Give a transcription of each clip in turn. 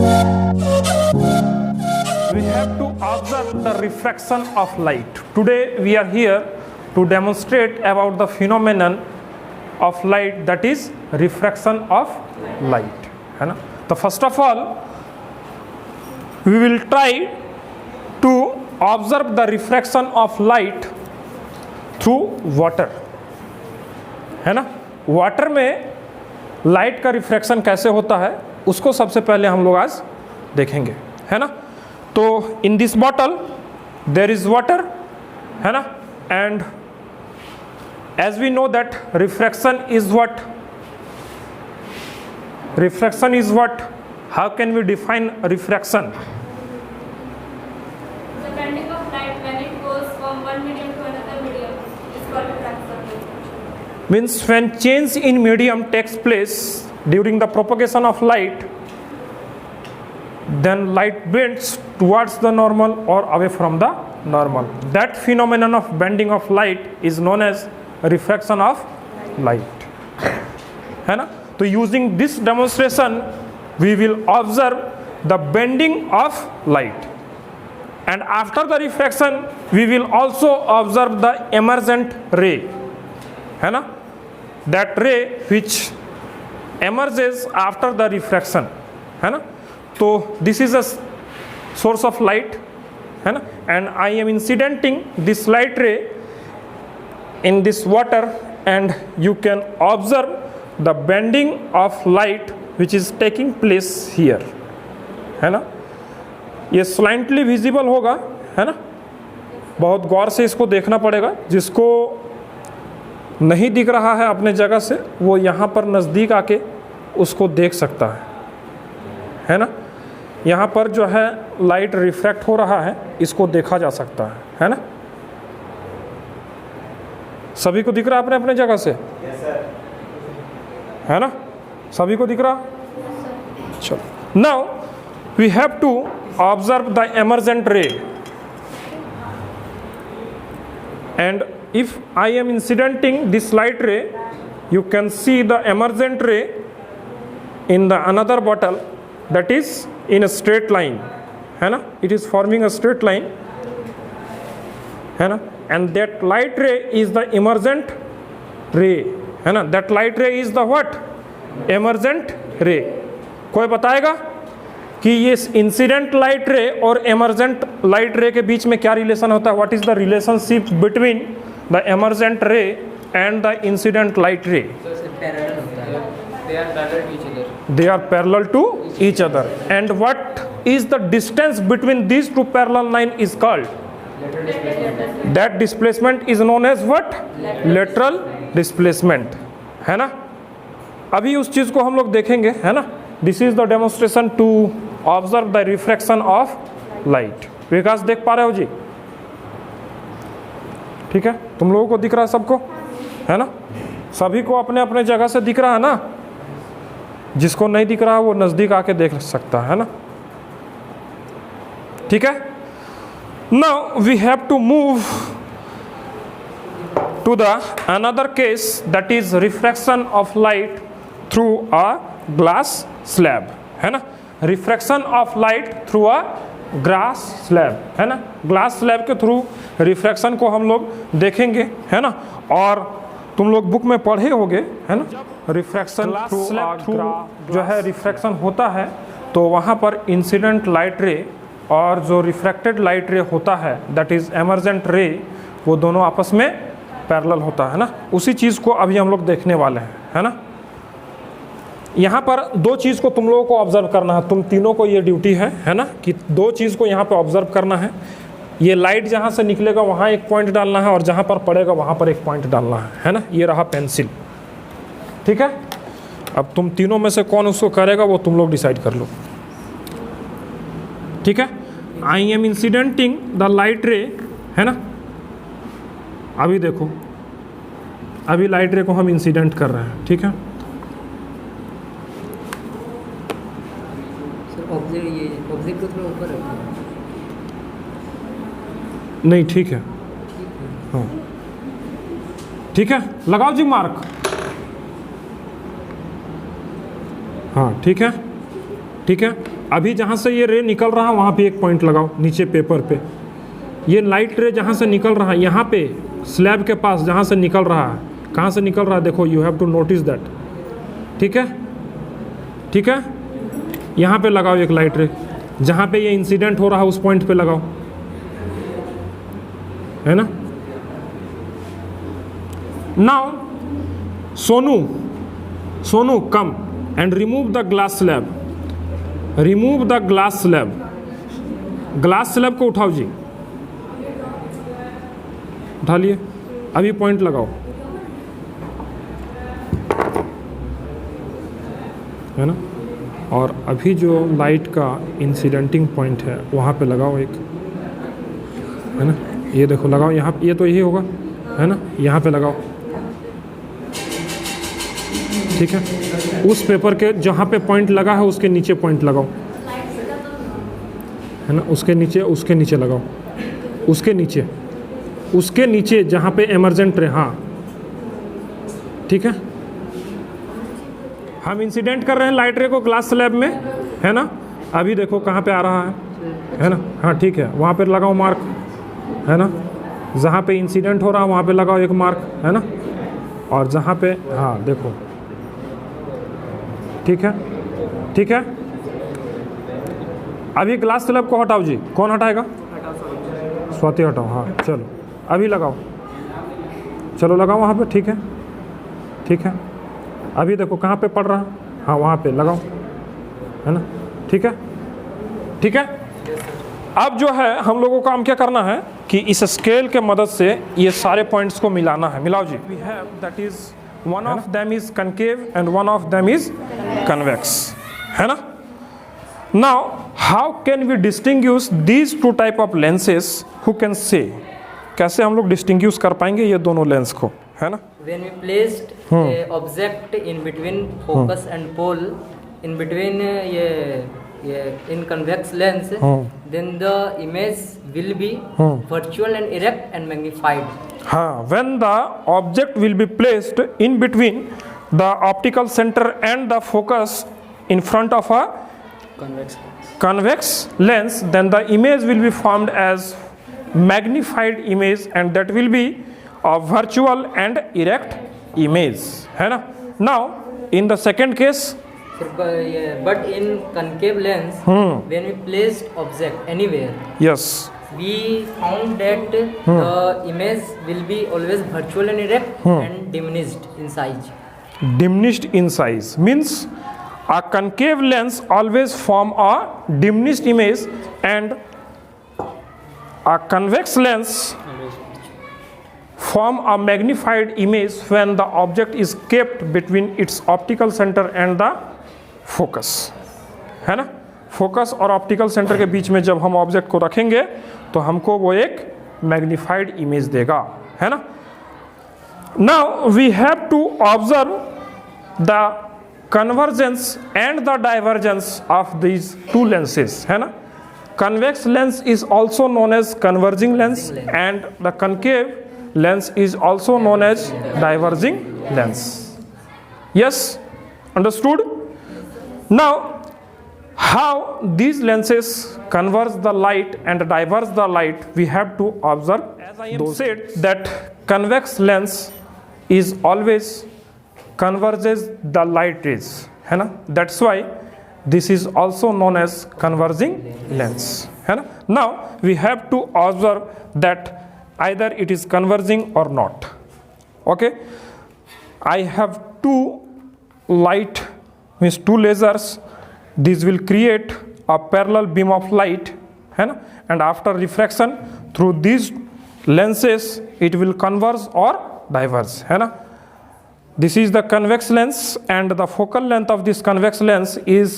We have to observe the refraction of light. Today we are here to demonstrate about the phenomenon of light, that is refraction of light, है ना. तो first of all we will try to observe the refraction of light through water, है ना. Water में light का refraction कैसे होता है उसको सबसे पहले हम लोग आज देखेंगे, है ना. तो in this bottle there is water, है ना. And as we know that refraction is what, refraction is what, how can we define refraction. Means when change in medium takes place during the propagation of light, then light bends towards the normal or away from the normal. That phenomenon of bending of light is known as refraction of light, है ना. तो using this demonstration we will observe the bending of light, and after the refraction we will also observe the emergent ray, है ना. That ray which emerges after the refraction, है ना. तो this is a source of light, है ना, and I am incidenting this light ray in this water, and you can observe the bending of light which is taking place here, है ना. ये slightly visible होगा, है ना. बहुत गौर से इसको देखना पड़ेगा. जिसको नहीं दिख रहा है अपने जगह से वो यहाँ पर नज़दीक आके उसको देख सकता है ना. यहाँ पर जो है लाइट रिफ्रैक्ट हो रहा है, इसको देखा जा सकता है ना. सभी को दिख रहा है अपने अपने जगह से? yes, sir. है ना, सभी को दिख रहा. चलो, now we have to observe the emergent ray, and if I am incidenting this light ray, you can see the emergent ray in the another bottle, that is in a straight line, है ना. It is forming a straight line, है ना, and that light ray is the emergent ray, है ना. That light ray is the what? Emergent ray. कोई बताएगा कि ये इंसिडेंट लाइट रे और एमर्जेंट लाइट रे के बीच में क्या रिलेशन होता है? What is the relationship between the emergent ray and the incident light ray? They are parallel to each other. They are parallel to each other. And what is the distance between these two parallel lines is called? Lateral displacement. That displacement is known as what? Lateral displacement, है ना. अभी उस चीज को हम लोग देखेंगे, है ना. This is the demonstration to observe the refraction of light. विकास देख पा रहे हो जी? ठीक है, तुम लोगों को दिख रहा है सबको, है ना. सभी को अपने अपने जगह से दिख रहा है ना. जिसको नहीं दिख रहा है वो नज़दीक आके देख सकता है ना. ठीक है. Now we have to move to the another case, that is refraction of light through a glass slab, है ना. Refraction of light through a glass slab, है ना. ग्लास स्लैब के थ्रू रिफ्रैक्शन को हम लोग देखेंगे, है ना. और तुम लोग बुक में पढ़े होंगे, है ना. रिफ्रैक्शन थ्रू जो है रिफ्रैक्शन होता है तो वहाँ पर इंसिडेंट लाइट रे और जो रिफ्रैक्टेड लाइट रे होता है, दैट इज एमर्जेंट रे, वो दोनों आपस में पैरेलल होता है ना. उसी चीज़ को अभी हम लोग देखने वाले हैं, है ना. यहाँ पर दो चीज़ को तुम लोगों को ऑब्जर्व करना है. तुम तीनों को ये ड्यूटी है ना, कि दो चीज़ को यहाँ पे ऑब्जर्व करना है. ये लाइट जहाँ से निकलेगा वहाँ एक पॉइंट डालना है और जहाँ पर पड़ेगा वहाँ पर एक पॉइंट डालना है ना. ये रहा पेंसिल, ठीक है. अब तुम तीनों में से कौन उसको करेगा वो तुम लोग डिसाइड कर लो, ठीक है. I am incidenting the light ray, है ना. अभी देखो, अभी लाइट रे को हम इंसिडेंट कर रहे हैं, ठीक है. ऑब्जेक्ट को थोड़ा ऊपर रखो. नहीं, ठीक है. हाँ, ठीक है, लगाओ जी मार्क. हाँ, ठीक है, ठीक है. अभी जहाँ से ये रे निकल रहा है वहाँ पे एक पॉइंट लगाओ नीचे पेपर पे। ये लाइट रे जहाँ से निकल रहा है यहाँ पे स्लैब के पास जहाँ से निकल रहा है, कहाँ से निकल रहा है देखो, you have to notice that. ठीक है, ठीक है, यहाँ पे लगाओ एक लाइट रे, जहाँ पे ये इंसिडेंट हो रहा है उस पॉइंट पे लगाओ, है ना। Now Sonu come and remove the glass slab, remove the glass slab. Glass slab को उठाओ जी, उठा लिए, अभी पॉइंट लगाओ, है ना। और अभी जो लाइट का इंसिडेंटिंग पॉइंट है वहाँ पे लगाओ एक, है ना। ये देखो लगाओ यहाँ, ये तो यही होगा, है ना, यहाँ पे लगाओ। ठीक है, उस पेपर के जहाँ पे पॉइंट लगा है उसके नीचे पॉइंट लगाओ, है ना, उसके नीचे लगाओ, उसके नीचे जहाँ पे इमरजेंट रहे। हाँ ठीक है, हम इंसिडेंट कर रहे हैं लाइट रे को ग्लास स्लैब में, है ना। अभी देखो कहाँ पे आ रहा है ना। हाँ ठीक है, वहाँ पे लगाओ मार्क, है ना, जहाँ पे इंसिडेंट हो रहा है वहाँ पे लगाओ एक मार्क, है ना। और जहाँ पे, हाँ देखो, ठीक है, ठीक है। अभी ग्लास स्लैब को हटाओ जी, कौन हटाएगा? स्वाति हटाओ। हाँ चलो अभी लगाओ, चलो लगाओ वहाँ पे। ठीक है, ठीक है, अभी देखो कहाँ पे पड़ रहा है, हाँ वहाँ पे लगाओ, है ना। ठीक है, ठीक है। अब जो है हम लोगों का काम क्या करना है कि इस स्केल के मदद से ये सारे पॉइंट्स को मिलाना है। मिलाओ जी। We have that is one of them is concave and one of them is convex, है ना। Now how can we distinguish these two type of lenses, who can say, कैसे हम लोग डिस्टिंग्विश कर पाएंगे ये दोनों लेंस को, है ना। When we placed a object in between focus and pole, in between in convex lens, then the image will be virtual and erect and magnified. हाँ, when the object will be placed in between the optical center and the focus in front of a convex lens, then the image will be formed as magnified image, and that will be a virtual and erect image, है ना। Now in the second case, but in concave lens, when we placed object anywhere, yes, we found that the image will be always virtual and erect and diminished in size. Diminished in size means a concave lens always form a diminished image, and a convex lens form a magnified image when the object is kept between its optical center and the focus, है ना। Focus और optical centre के बीच में जब हम object को रखेंगे तो हमको वो एक मैग्निफाइड इमेज देगा, है ना। Now we have to observe the convergence and the divergence of these two lenses, है ना। Convex lens is also known as converging lens, and the concave lens is also known as diverging lens. Yes, understood? Now, how these lenses converge the light and diverge the light, we have to observe. As I said that convex lens is always converges the light rays, है ना. That's why this is also known as converging lens, है ना. Now we have to observe that either it is converging or not. Okay, I have two light, means two lasers. These will create a parallel beam of light, है ना, and after refraction through these lenses it will converge or diverge, है ना. This is the convex lens, and the focal length of this convex lens is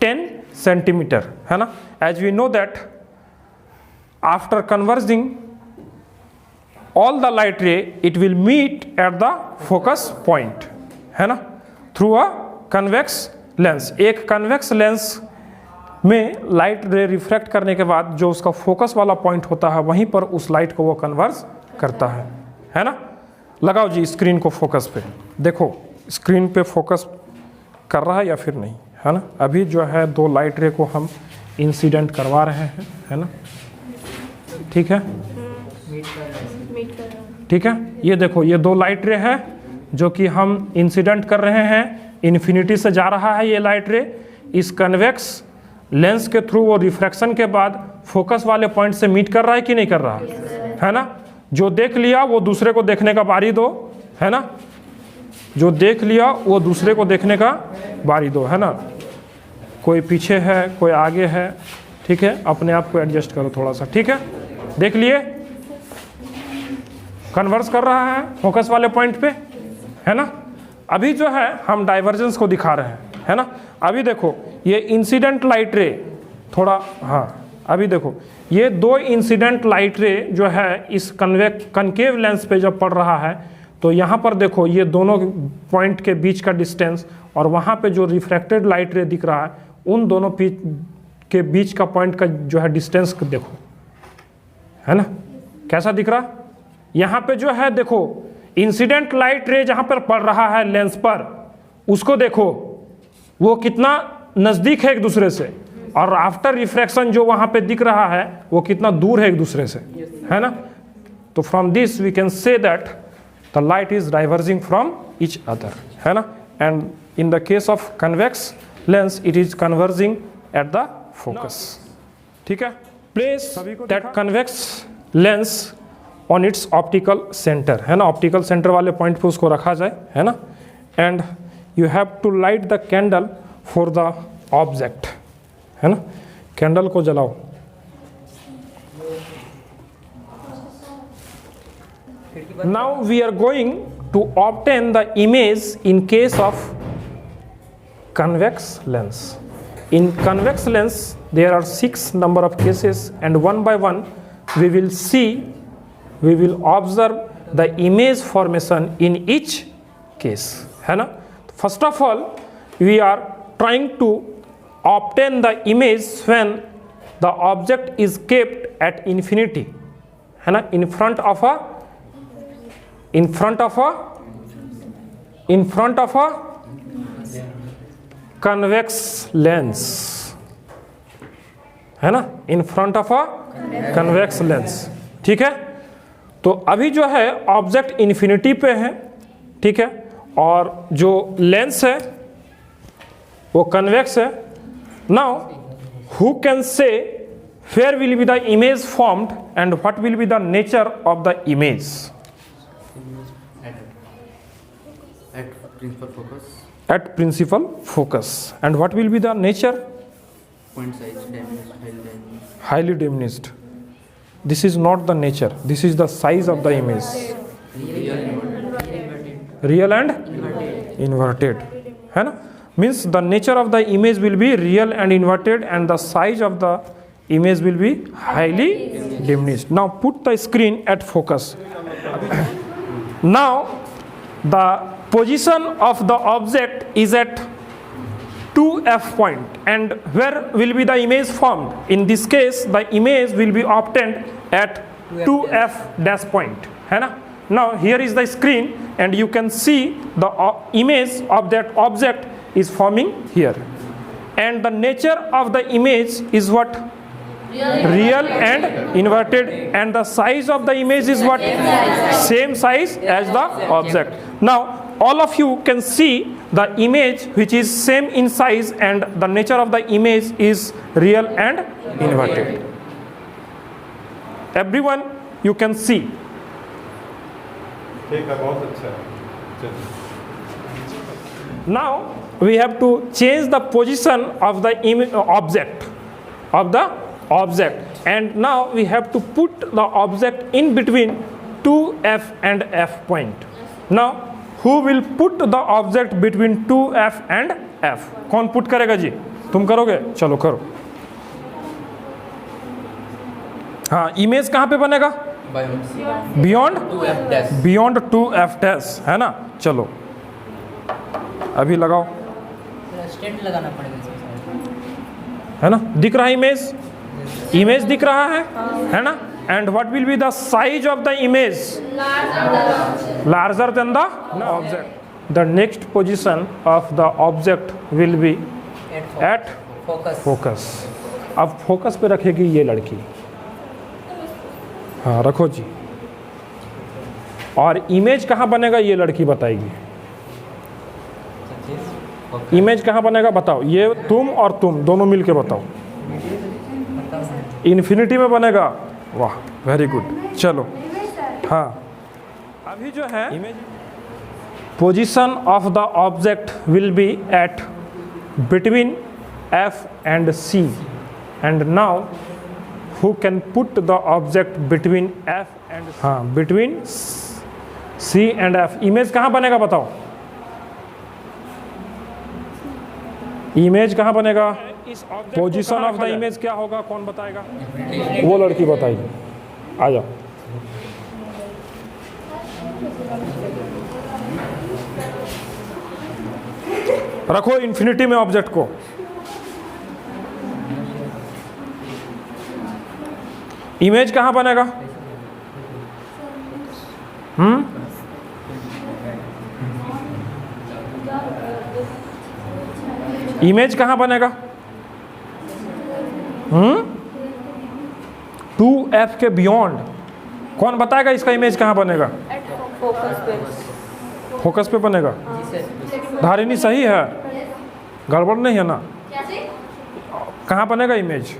10 centimeter, है ना. As we know that after converging all the light ray, it will meet at the focus point, है ना, through a convex lens. एक convex lens में light रे refract करने के बाद जो उसका फोकस वाला पॉइंट होता है वहीं पर उस लाइट को वो कन्वर्ज करता है ना. लगाओ जी स्क्रीन को फोकस पे, देखो स्क्रीन पे फोकस कर रहा है या फिर नहीं, है ना। अभी जो है दो लाइट रे को हम इंसिडेंट करवा रहे हैं, है ना, ठीक है, ठीक है। ये देखो ये दो लाइट रे है जो कि हम इंसिडेंट कर रहे हैं, इन्फिनिटी से जा रहा है ये लाइट रे, इस कन्वेक्स लेंस के थ्रू वो रिफ्रैक्शन के बाद फोकस वाले पॉइंट से मीट कर रहा है कि नहीं कर रहा है ना। जो देख लिया वो दूसरे को देखने का बारी दो, है ना, जो देख लिया वो दूसरे को देखने का बारी दो, है ना। कोई पीछे है कोई आगे है, ठीक है, अपने आप को एडजस्ट करो थोड़ा सा, ठीक है। देख लिए कन्वर्स कर रहा है फोकस वाले पॉइंट पे, है ना। अभी जो है हम डाइवर्जेंस को दिखा रहे हैं, है ना। अभी देखो ये इंसिडेंट लाइट रे थोड़ा, हाँ अभी देखो ये दो इंसिडेंट लाइट रे जो है इस कनकेव लेंस पे जब पड़ रहा है तो यहाँ पर देखो ये दोनों पॉइंट के बीच का डिस्टेंस और वहाँ पे जो रिफ्रैक्टेड लाइट रे दिख रहा है उन दोनों के बीच का पॉइंट का जो है डिस्टेंस देखो, है ना, कैसा दिख रहा। यहाँ पे जो है देखो इंसिडेंट लाइट रे जहाँ पर पड़ रहा है लेंस पर उसको देखो वो कितना नज़दीक है एक दूसरे से, और आफ्टर रिफ्रैक्शन जो वहाँ पे दिख रहा है वो कितना दूर है एक दूसरे से, है ना। तो from this we can say that the light is diverging from each other, है ना। And in the case of convex lens it is converging at the focus, ठीक है। Place that convex lens on its optical centre, है ना, optical centre वाले point पे उसको रखा जाए, है ना। And you have to light the candle for the object, है ना, कैंडल को जलाओ। Now we are going to obtain the image in case of convex lens. In convex lens there are 6 number of cases and one by one we will observe the image formation in each case, है ना। First of all we are trying to obtain the image when the object is kept at infinity, है ना, in front of a convex lens, है ना, in front of a convex lens, ठीक है। तो अभी जो है ऑब्जेक्ट इन्फिनिटी पे है, ठीक है, और जो लेंस है वो कन्वेक्स है। Now who can say where will be the image formed and what will be the nature of the image at principal focus, and what will be the nature? Point size highly diminished. This is not the nature, this is the size of the image, real and inverted, है ना। means the nature of the image will be real and inverted and the size of the image will be highly diminished. Now put the screen at focus. Now the position of the object is at 2f point, and where will be the image formed? In this case the image will be obtained at 2f dash point, है ना। Now here is the screen and you can see the image of that object is forming here, and the nature of the image is what? Real and inverted, and the size of the image is what? Same size as the object. Now all of you can see the image which is same in size and the nature of the image is real and inverted. Everyone you can see. Now we have to change the position of the object, and now we have to put the object in between 2f and f point. Now who will put the object between 2f and f? कौन put करेगा जी? तुम करोगे? चलो करो। हाँ, image कहाँ पे बनेगा? बियॉन्ड 2f dash, है ना। चलो अभी लगाओ, स्टेंट लगाना पड़ेगा, है ना। दिख रहा है इमेज दिख रहा है ना। And what will be the size of the image? Larger than the object. The next position of the object will be at focus. Focus. अब फोकस पे रखेगी ये लड़की, हाँ रखो जी। और इमेज कहाँ बनेगा ये लड़की बताएगी। इमेज कहाँ बनेगा बताओ, ये तुम और तुम दोनों मिलके बताओ। इन्फिनिटी में बनेगा, वाह वेरी गुड। चलो हाँ, अभी जो है image position of the object will be at between F and C, and now who can put the object between F and हाँ between C and F। Image कहाँ बनेगा बताओ, इमेज कहाँ बनेगा, पोजीशन ऑफ द इमेज क्या होगा, कौन बताएगा, वो लड़की बताएगी। आ जाओ, रखो इन्फिनिटी में ऑब्जेक्ट को। इमेज कहाँ बनेगा, इमेज कहाँ बनेगा, 2F के बियॉन्ड। कौन बताएगा इसका इमेज कहाँ बनेगा, फोकस पे बनेगा। धारिनी सही है, गड़बड़ नहीं है ना। कहाँ बनेगा इमेज,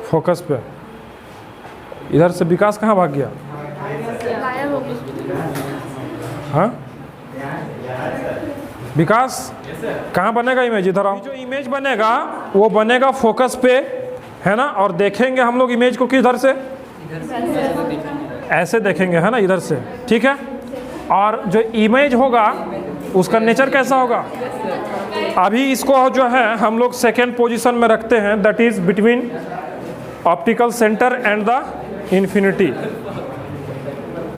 फोकस पे। इधर से विकास कहाँ भाग गया, हाँ विकास कहाँ बनेगा इमेज, इधर आओ। जो इमेज बनेगा वो बनेगा फोकस पे, है ना। और देखेंगे हम लोग इमेज को किधर से, ऐसे देखेंगे, है ना, इधर से, ठीक है। और जो इमेज होगा उसका नेचर कैसा होगा, अभी इसको जो है हम लोग सेकेंड पोजीशन में रखते हैं, that is between optical centre and the infinity.